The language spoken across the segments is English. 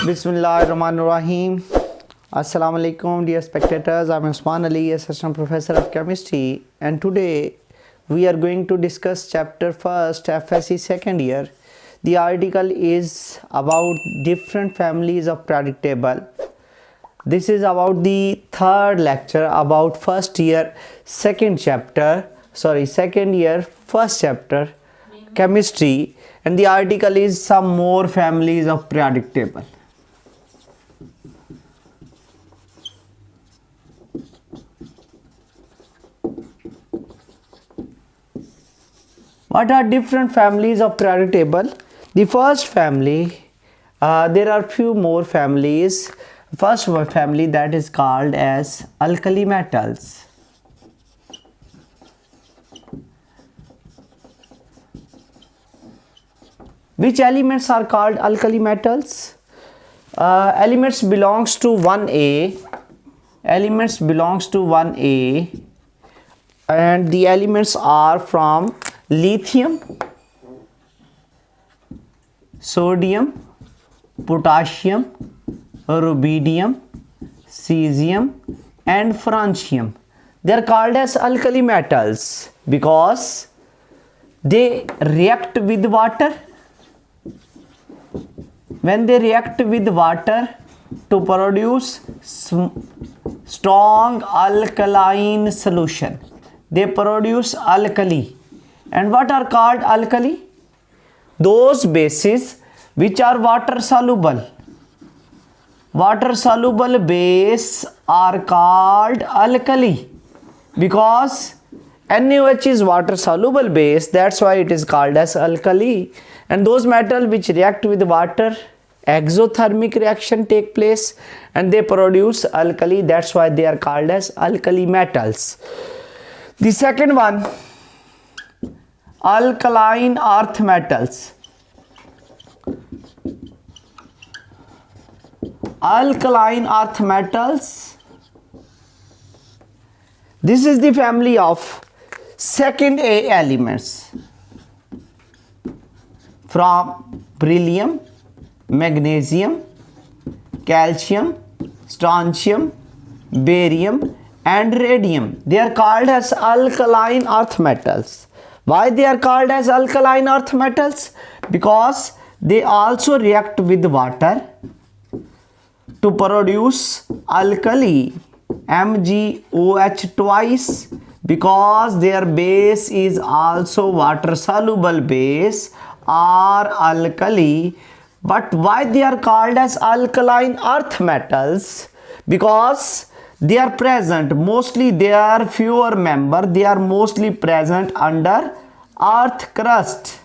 Bismillahirrahmanirrahim. Assalamu alaikum, dear spectators. I'm Usman Ali, Assistant Professor of Chemistry, and today we are going to discuss chapter first, FSC second year. The article is about different families of periodic table. This is about the third lecture about second year first chapter chemistry, and the article is some more families of periodic table. What are different families of periodic table? The first family, there are few more families. First family that is called as alkali metals. Which elements are called alkali metals? Elements belongs to 1A. Elements belongs to 1A, and the elements are from lithium, sodium, potassium, rubidium, cesium and francium. They are called as alkali metals because they react with water. When they react with water to produce strong alkaline solution, they produce alkali. And what are called alkali? Those bases which are water soluble. Water soluble base are called alkali because NaOH is water soluble base, that's why it is called as alkali. And those metals which react with water, exothermic reaction take place and they produce alkali, that's why they are called as alkali metals. The second one, alkaline earth metals. Alkaline earth metals, this is the family of second A elements from beryllium, magnesium, calcium, strontium, barium and radium. They are called as alkaline earth metals. Why they are called as alkaline earth metals? Because they also react with water to produce alkali, MgOH twice, because their base is also water soluble base or alkali. But why they are called as alkaline earth metals? Because they are present, mostly they are fewer member, they are mostly present under earth crust.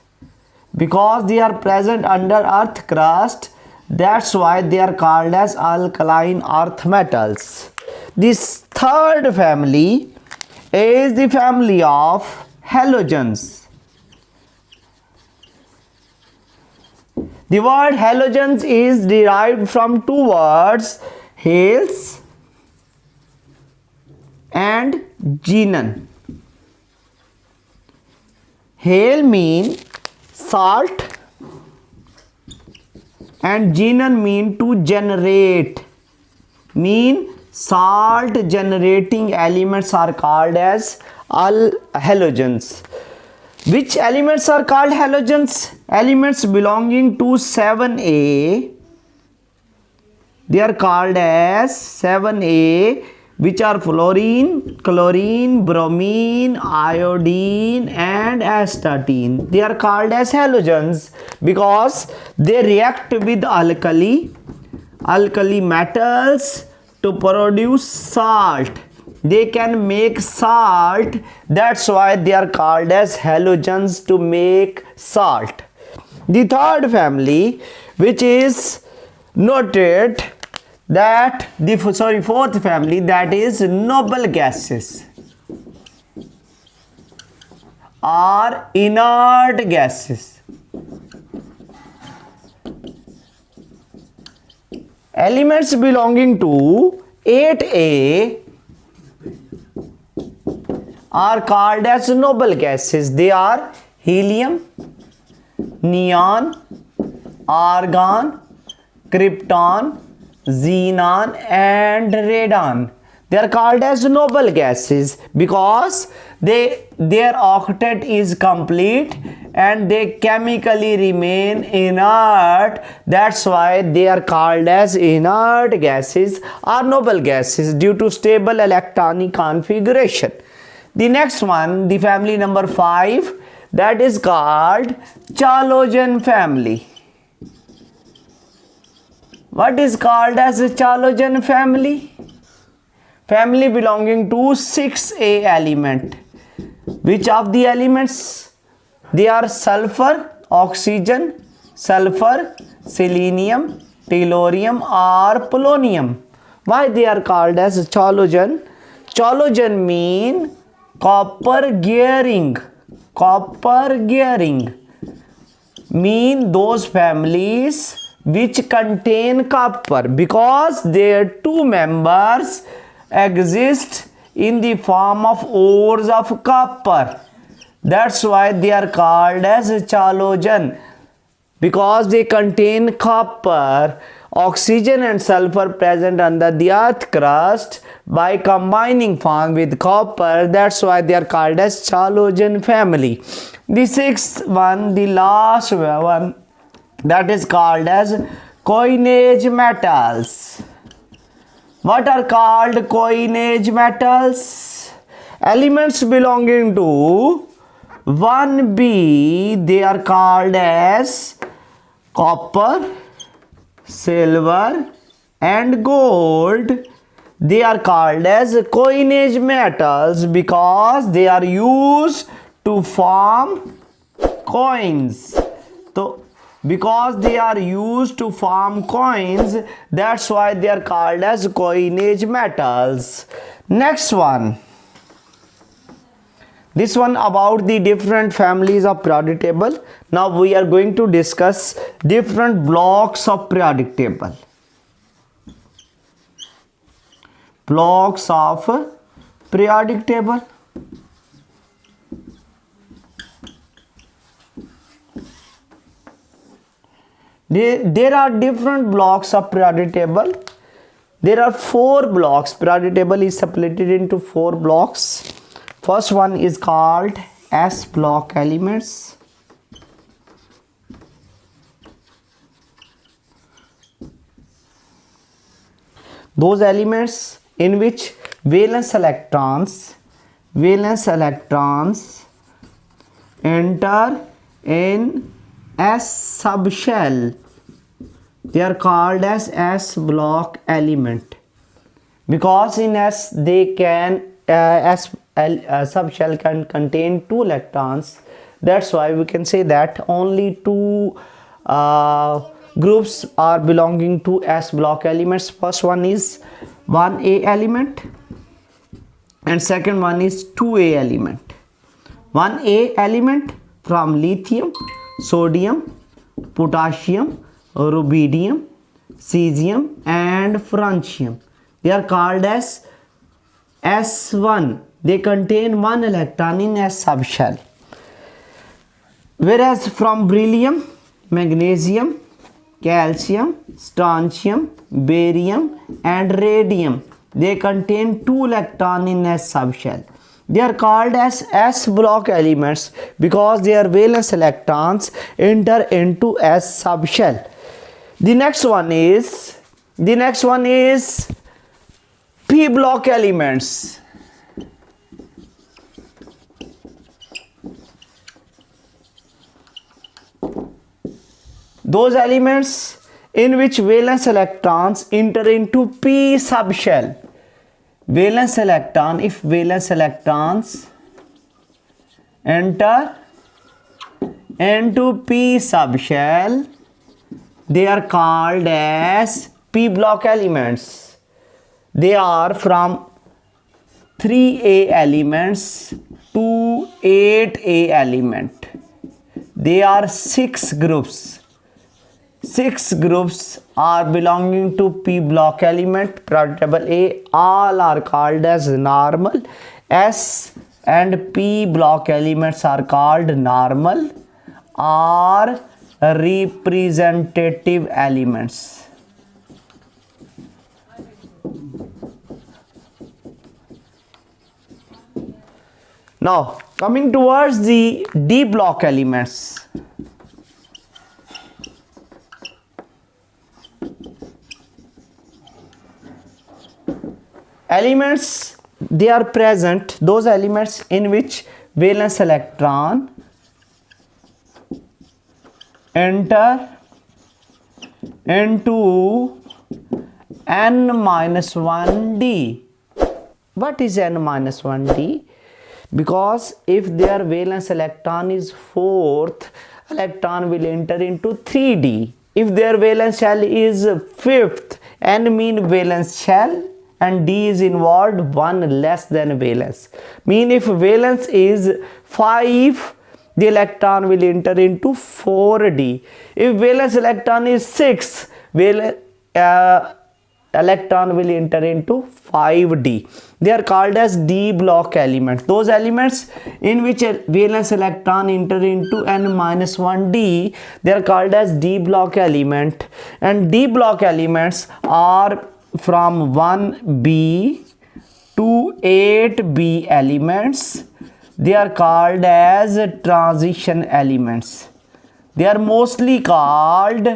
Because they are present under earth crust, that's why they are called as alkaline earth metals. This third family is the family of halogens. The word halogens is derived from two words, hales and xenon. Hale mean salt and xenon mean to generate, mean salt generating elements are called as halogens. Which elements are called halogens? Elements belonging to 7A, they are called as 7A, which are fluorine, chlorine, bromine, iodine and astatine. They are called as halogens because they react with alkali metals to produce salt. They can make salt, that's why they are called as halogens, to make salt. The third family, which is noted that fourth family, that is noble gases or inert gases. Elements belonging to 8A are called as noble gases. They are helium, neon, argon, krypton, xenon and radon. They are called as noble gases because their octet is complete and they chemically remain inert. That's why they are called as inert gases or noble gases due to stable electronic configuration. The next one, the family number 5, that is called Chalogen family. What is called as a Chalogen family? Family belonging to 6A element. Which of the elements? They are sulfur, oxygen, sulfur, selenium, tellurium or polonium. Why they are called as Chalogen? Chalogen mean copper gearing. Copper gearing mean those families which contain copper because their two members exist in the form of ores of copper. That's why they are called as Chalogen, because they contain copper, oxygen and sulfur present under the earth crust by combining form with copper. That's why they are called as Chalogen family. The sixth one, the last one, that is called as coinage metals. What are called coinage metals? Elements belonging to 1B, they are called as copper, silver and gold. They are called as coinage metals because they are used to form coins. So because they are used to form coins, that's why they are called as coinage metals. Next one, this one about the different families of periodic table. Now we are going to discuss different blocks of periodic table. Blocks of periodic table. There are different blocks of periodic table. There are 4 blocks. Periodic table is separated into 4 blocks. First one is called S block elements. Those elements in which valence electrons enter in S subshell. They are called as S block element because in S they can subshell can contain 2 electrons. That's why we can say that only 2 groups are belonging to S block elements. First one is 1A element and second one is 2A element. 1A element from lithium, sodium, potassium, rubidium, cesium and francium. They are called as S1. They contain 1 electron in S subshell. Whereas from beryllium, magnesium, calcium, strontium, barium and radium, they contain 2 electron in S subshell. They are called as S block elements because their valence electrons enter into S subshell. The next one is P block elements. Those elements in which valence electrons enter into P subshell. Valence electron, if valence electrons enter into P subshell, they are called as P block elements. They are from 3A elements to 8A element. They are 6 groups. 6 groups are belonging to P block element. Periodic table A, all are called as normal. S and p block elements are called normal or representative elements. Now coming towards the d block elements. Elements, they are present, those elements in which valence electron enter into n-1d. What is n-1d? Because if their valence electron is fourth, electron will enter into 3d. If their valence shell is fifth, n mean valence shell and d is involved, 1 less than valence. Mean if valence is 5, the electron will enter into 4d. If valence electron is 6, electron will enter into 5d. They are called as d block elements. Those elements in which a valence electron enter into n-1d, they are called as d block element. And d block elements are from 1b to 8b elements. They are called as transition elements. They are mostly called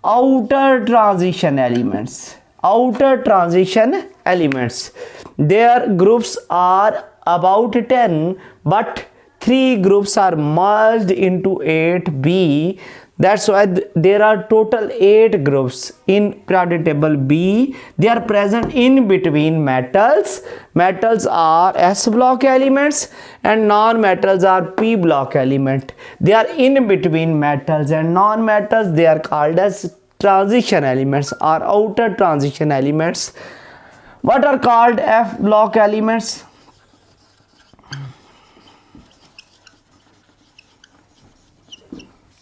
outer transition elements. Outer transition elements. Their groups are about 10, but 3 groups are merged into 8b. That's why there are total 8 groups in periodic table B. They are present in between metals. Metals are S block elements and non-metals are P block element. They are in between metals and non-metals. They are called as transition elements or outer transition elements. What are called F block elements?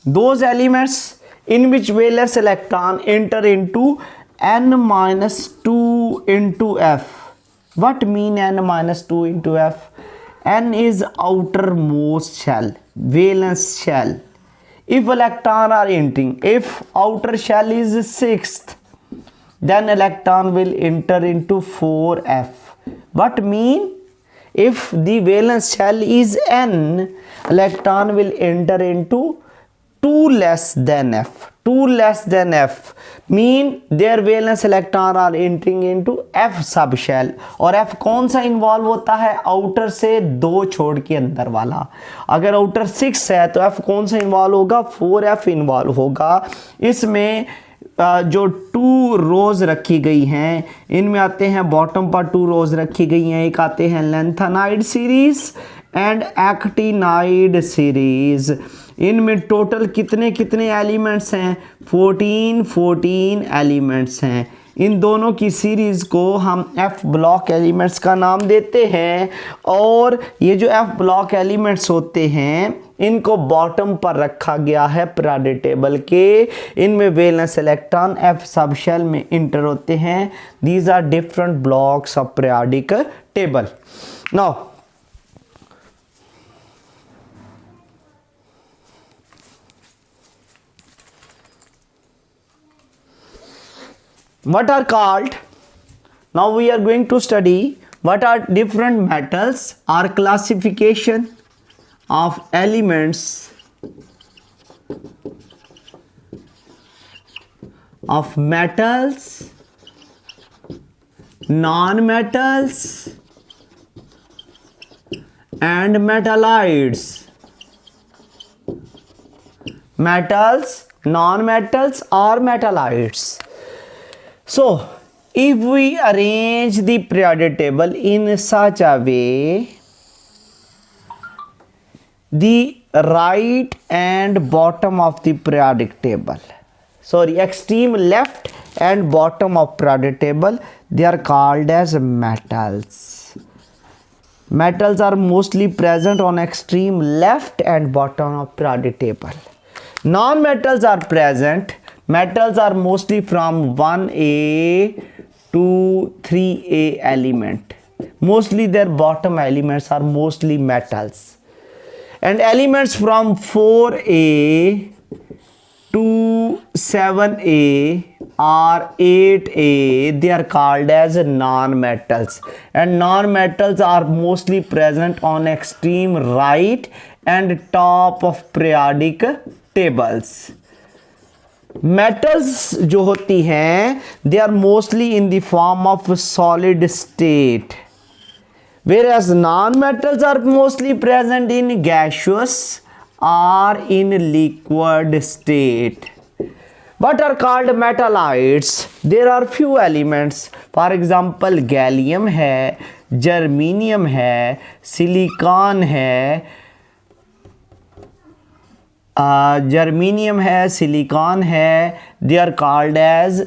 Those elements in which valence electron enter into n-2 into F. What mean n-2 into F? N is outermost shell, valence shell. If electron are entering, if outer shell is 6th, then electron will enter into 4f. What mean? If the valence shell is n, electron will enter into 2 less than f. 2 less than f mean their valence electron are entering into f सब shell. और f कौन सा involve होता है? Outer से 2 छोड़ के अंदर वाला. अगर आउटर 6 है तो f कौन सा इन्वॉल्व होगा? 4f इन्वॉल्व होगा. इसमें जो 2 रोज रखी गई हैं, इनमें आते हैं बॉटम पर 2 रोज रखी गई हैं. एक आते हैं lanthanide series and actinide series. इनमें टोटल कितने कितने एलिमेंट्स हैं? 14 एलिमेंट्स हैं. इन दोनों की सीरीज को हम एफ ब्लॉक एलिमेंट्स का नाम देते हैं. और ये जो एफ ब्लॉक एलिमेंट्स होते हैं इनको बॉटम पर रखा गया है पीरियोडिक टेबल के. इनमें valence electron f subshell में इंटर होते हैं. These are different blocks of periodic table. Now what are called, now we are going to study what are different metals or classification of elements of metals, non-metals and metalloids. Metals, non-metals or metalloids. So, if we arrange the periodic table in such a way, the right and bottom of the periodic table, sorry, extreme left and bottom of periodic table, they are called as metals. Metals are mostly present on extreme left and bottom of periodic table. Non-metals are present. Metals are mostly from 1A to 3A element. Mostly their bottom elements are mostly metals. And elements from 4A to 7A or 8A, they are called as non-metals, and non-metals are mostly present on extreme right and top of periodic tables. Metals जो होती हैं, they are mostly in the form of solid state, whereas non-metals are mostly present in gaseous or in liquid state. What are called metalloids? There are few elements. For example, gallium है, germanium है, silicon है, germanium है, silicon है. They are called as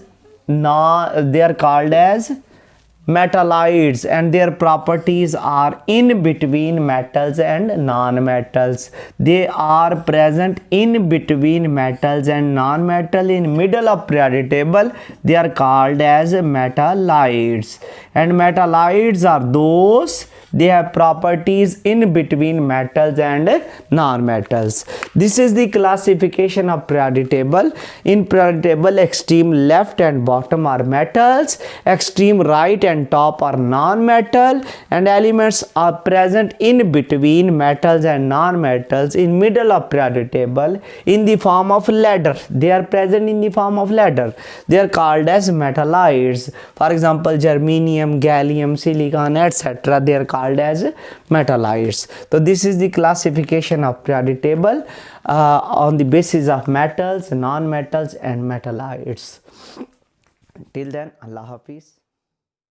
metalloids, and their properties are in between metals and non-metals. They are present in between metals and non-metal in middle of periodic table. They are called as metalloids, and metalloids are those, they have properties in between metals and non-metals. This is the classification of periodic table. In periodic table, extreme left and bottom are metals, extreme right and top are non-metal, and elements are present in between metals and non-metals in middle of periodic table in the form of ladder. They are present in the form of ladder. They are called as metalloids. For example, germanium, gallium, silicon, etc. They are called as metalloids. So this is the classification of periodic table on the basis of metals, non-metals and metalloids. Till then, Allah Hafiz.